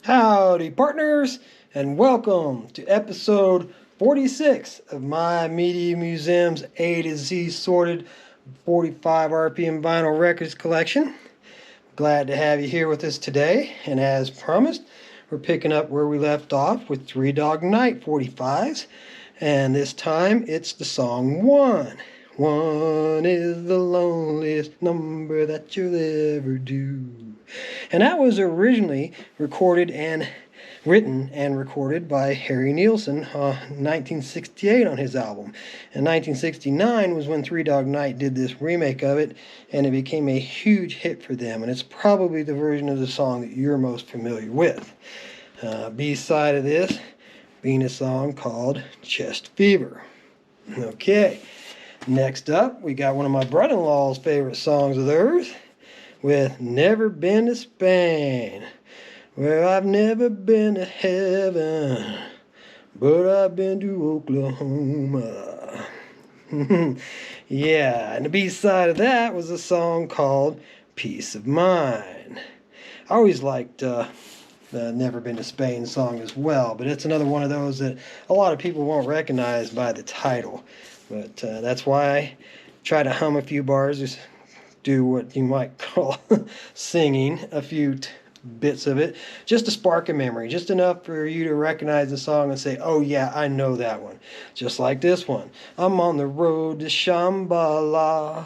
Howdy, partners, and welcome to episode 46 of my Media Museum's A to Z sorted 45 RPM vinyl records collection. Glad to have you here with us today, and as promised, we're picking up where we left off with Three Dog Night 45s, and this time it's the song One. One is the loneliest number that you'll ever do. And that was originally recorded and written and recorded by Harry Nilsson in 1968 on his album. In 1969 was when Three Dog Night did this remake of it, and it became a huge hit for them, and it's probably the version of the song that you're most familiar with. B-side of this being a song called Chest Fever. Okay, next up we got one of my brother-in-law's favorite songs of theirs, with Never Been to Spain. Well, I've never been to heaven, but I've been to Oklahoma. Yeah, and the B-side of that was a song called Peace of Mind. I always liked the Never Been to Spain song as well, but it's another one of those that a lot of people won't recognize by the title. But that's why I try to hum a few bars, just do what you might call singing a few bits of it, just to spark a memory, just enough for you to recognize the song and say, oh yeah, I know that one. Just like this one. I'm on the road to Shambhala.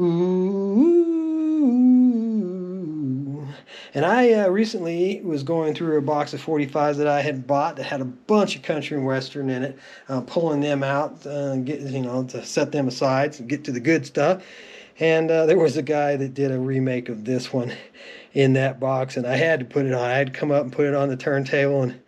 Ooh. And I recently was going through a box of 45s that I had bought that had a bunch of country and western in it, pulling them out, to set them aside and get to the good stuff. And there was a guy that did a remake of this one in that box, and I had to put it on. I had to come up and put it on the turntable, and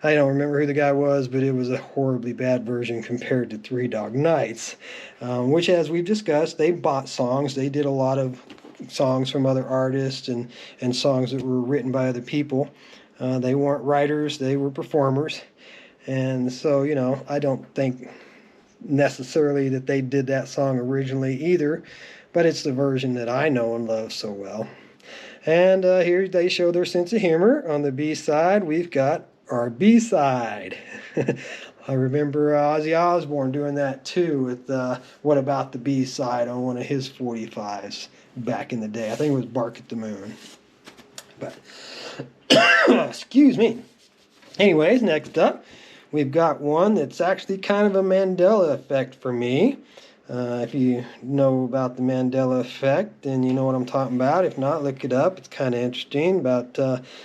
I don't remember who the guy was, but it was a horribly bad version compared to Three Dog Nights, which, as we've discussed, they bought songs. They did a lot of songs from other artists and songs that were written by other people. They weren't writers, they were performers. And so, I don't think necessarily that they did that song originally either, but it's the version that I know and love so well. And here they show their sense of humor. On the B-side, we've got our B-side. I remember Ozzy Osbourne doing that too with What About the B-side on one of his 45s back in the day. I think it was Bark at the Moon. But, excuse me. Anyways, next up, we've got one that's actually kind of a Mandela effect for me. If you know about the Mandela effect, then you know what I'm talking about. If not, look it up. It's kind of interesting about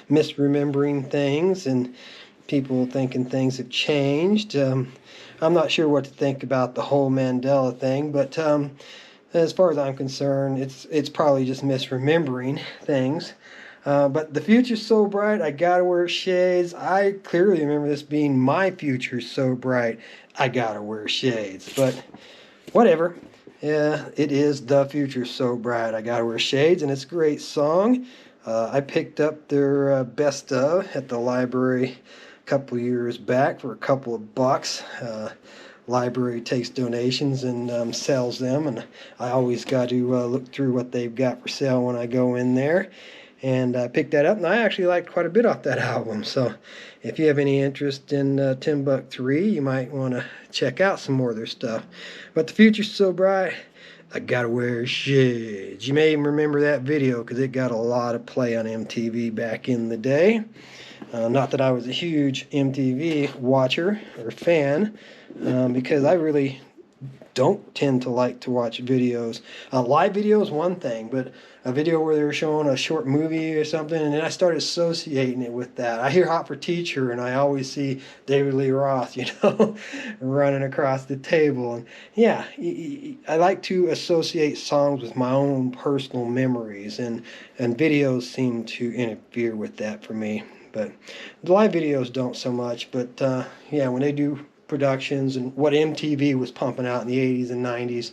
misremembering things and people thinking things have changed. I'm not sure what to think about the whole Mandela thing, but as far as I'm concerned, it's probably just misremembering things. But the future's so bright, I gotta wear shades. I clearly remember this being my future's so bright, I gotta wear shades. But whatever. Yeah, it is The Future So Bright, I Gotta Wear Shades, and it's a great song. I picked up their best of at the library a couple years back for a couple of bucks. Library takes donations and sells them, and I always got to look through what they've got for sale when I go in there. And I picked that up, and I actually liked quite a bit off that album. So if you have any interest in Timbuk 3, you might want to check out some more of their stuff. But the future's so bright, I gotta wear shades. You may even remember that video because it got a lot of play on MTV back in the day. Not that I was a huge MTV watcher or fan, because I really don't tend to like to watch videos. Live videos, one thing, but a video where they were showing a short movie or something, and then I started associating it with that. I hear Hot for Teacher, and I always see David Lee Roth, running across the table. And yeah, I like to associate songs with my own personal memories, and videos seem to interfere with that for me. But the live videos don't so much. But yeah, when they do productions and what MTV was pumping out in the 80s and 90s,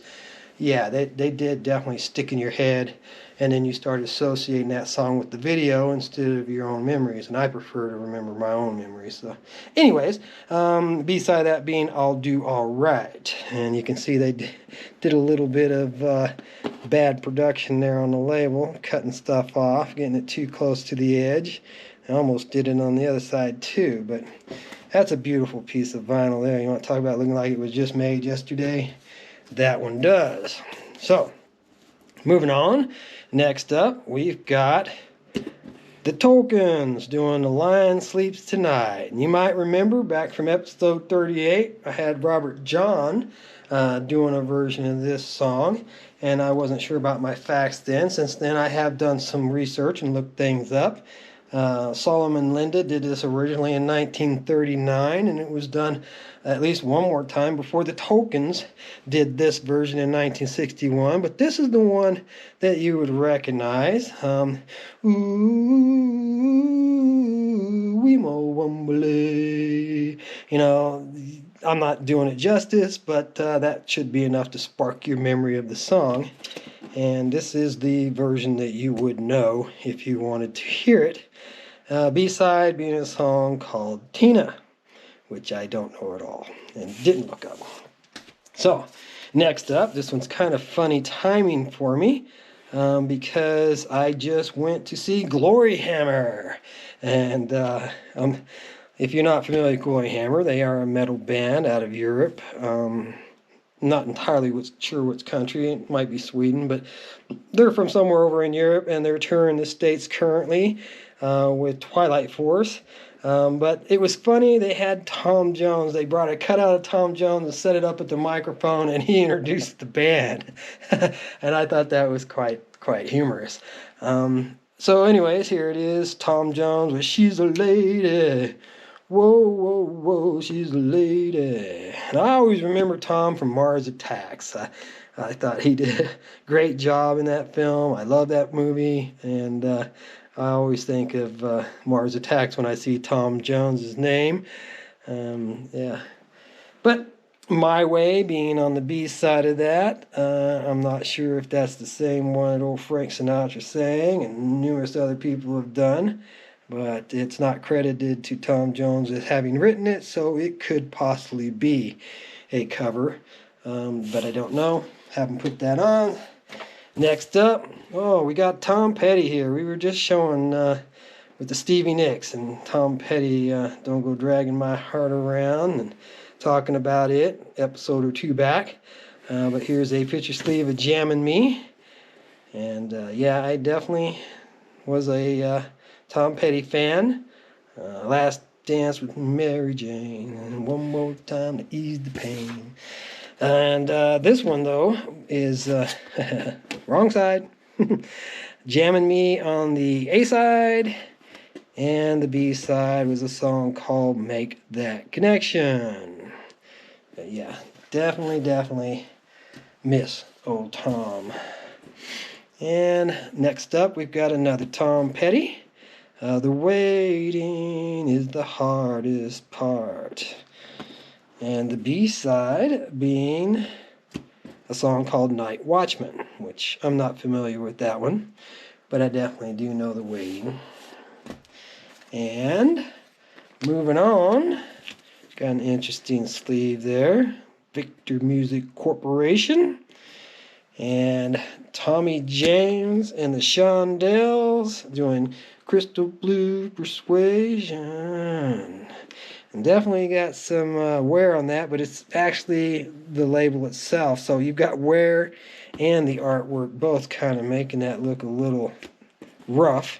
yeah, they did definitely stick in your head and then you start associating that song with the video instead of your own memories. And I prefer to remember my own memories. So anyways, beside that being I'll Do Alright. And you can see they did a little bit of bad production there on the label, cutting stuff off, getting it too close to the edge. I almost did it on the other side too, but that's a beautiful piece of vinyl there. You want to talk about looking like it was just made yesterday? That one does. So, moving on. Next up, we've got the Tokens doing The Lion Sleeps Tonight. And you might remember back from episode 38, I had Robert John doing a version of this song. And I wasn't sure about my facts then. Since then, I have done some research and looked things up. Solomon Linda did this originally in 1939, and it was done at least one more time before the Tokens did this version in 1961. But this is the one that you would recognize. Ooh, Weemo Wumbly. You know, I'm not doing it justice, but that should be enough to spark your memory of the song. And this is the version that you would know if you wanted to hear it. B-side being a song called Tina, which I don't know at all and didn't look up. So, next up, this one's kind of funny timing for me because I just went to see Glory Hammer. And if you're not familiar with Glory Hammer, they are a metal band out of Europe. Not entirely sure which country, it might be Sweden, but they're from somewhere over in Europe, and they're touring the States currently with Twilight Force. But it was funny, they had Tom Jones. They brought a cutout of Tom Jones and set it up at the microphone, and he introduced the band. And I thought that was quite humorous. So anyways, here it is, Tom Jones with She's a Lady. Whoa, whoa, whoa, she's a lady. And I always remember Tom from Mars Attacks. I thought he did a great job in that film. I love that movie. And I always think of Mars Attacks when I see Tom Jones's name. Yeah. But My Way being on the B side of that, I'm not sure if that's the same one that old Frank Sinatra sang and numerous other people have done. But it's not credited to Tom Jones as having written it, so it could possibly be a cover. But I don't know. Haven't put that on. Next up, we got Tom Petty here. We were just showing with the Stevie Nicks and Tom Petty, Don't Go Dragging My Heart Around, and talking about it, episode or two back. But here's a picture sleeve of Jammin' Me. And yeah, I definitely was a Tom Petty fan. Last Dance with Mary Jane, and One More Time to Ease the Pain. And this one, though, is wrong side. Jammin' Me on the A side, and the B side was a song called Make That Connection. But yeah, definitely miss old Tom. And next up, we've got another Tom Petty. The waiting is the hardest part. And the B-side being a song called Night Watchman, which I'm not familiar with that one, but I definitely do know the waiting. And moving on, got an interesting sleeve there. Victor Music Corporation. And Tommy James and the Shondells doing Crystal Blue Persuasion. And definitely got some wear on that, but it's actually the label itself. So you've got wear and the artwork both kind of making that look a little rough,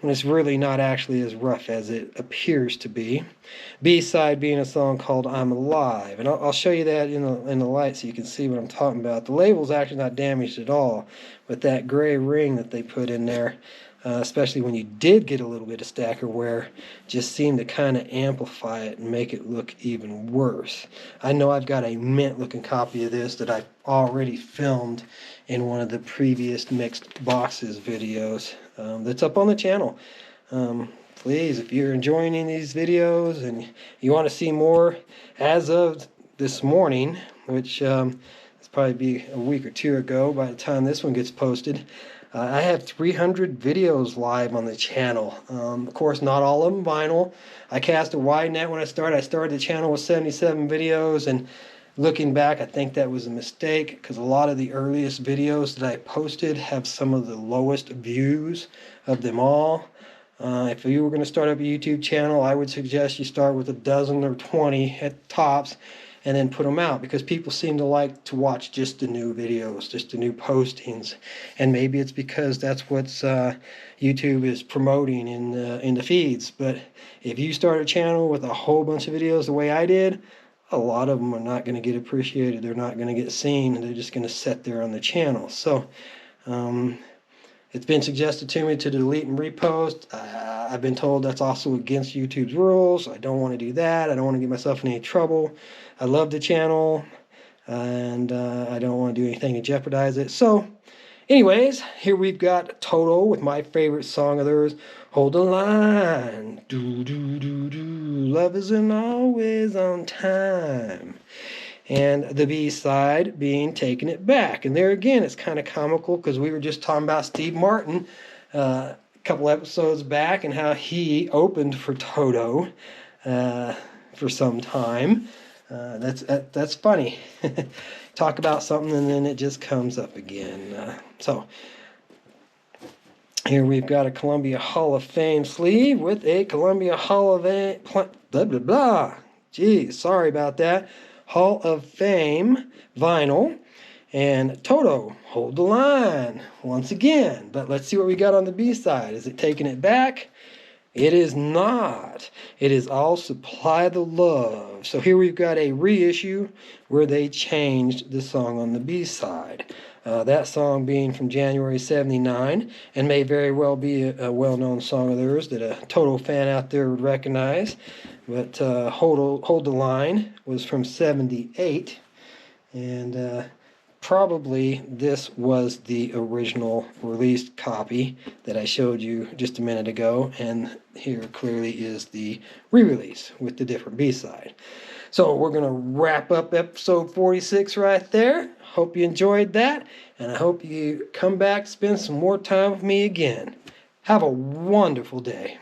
when it's really not actually as rough as it appears to be. B-side being a song called I'm Alive. And I'll show you that in the light so you can see what I'm talking about. The label's actually not damaged at all, but that gray ring that they put in there, especially when you did get a little bit of stacker wear, just seemed to kind of amplify it and make it look even worse. I know I've got a mint-looking copy of this that I've already filmed in one of the previous Mixed Boxes videos that's up on the channel. Please, if you're enjoying these videos and you want to see more, as of this morning, which it's probably be a week or two ago by the time this one gets posted, I have 300 videos live on the channel. Of course, not all of them vinyl. I cast a wide net when I started. I started the channel with 77 videos, and looking back, I think that was a mistake because a lot of the earliest videos that I posted have some of the lowest views of them all. If you were going to start up a YouTube channel, I would suggest you start with a dozen or 20 at tops and then put them out, because people seem to like to watch just the new videos, just the new postings. And maybe it's because that's what YouTube is promoting in the feeds. But if you start a channel with a whole bunch of videos the way I did, a lot of them are not going to get appreciated. They're not going to get seen, and they're just going to sit there on the channel. So it's been suggested to me to delete and repost. I've been told that's also against YouTube's rules. I don't want to do that. I don't want to get myself in any trouble. I love the channel, and I don't want to do anything to jeopardize it. So anyways, here we've got Toto with my favorite song of theirs, Hold the Line. Do, do, do, do. Love isn't always on time. And the B-side being Taking It Back. And there again, it's kind of comical because we were just talking about Steve Martin a couple episodes back and how he opened for Toto for some time. That's funny. Talk about something and then it just comes up again. So here we've got a Columbia Hall of Fame sleeve with a Columbia Hall of Fame, blah, blah, blah. Geez, sorry about that. Hall of Fame vinyl, and Toto, Hold the Line, once again. But let's see what we got on the B-side. Is it Taking It Back? It is not. It is I'll Supply the Love. So here we've got a reissue where they changed the song on the B-side. That song being from January 79, and may very well be a well-known song of theirs that a Toto fan out there would recognize. But Hold the Line was from 78, and probably this was the original released copy that I showed you just a minute ago, and here clearly is the re-release with the different B-side. So we're going to wrap up episode 46 right there. Hope you enjoyed that, and I hope you come back, spend some more time with me again. Have a wonderful day.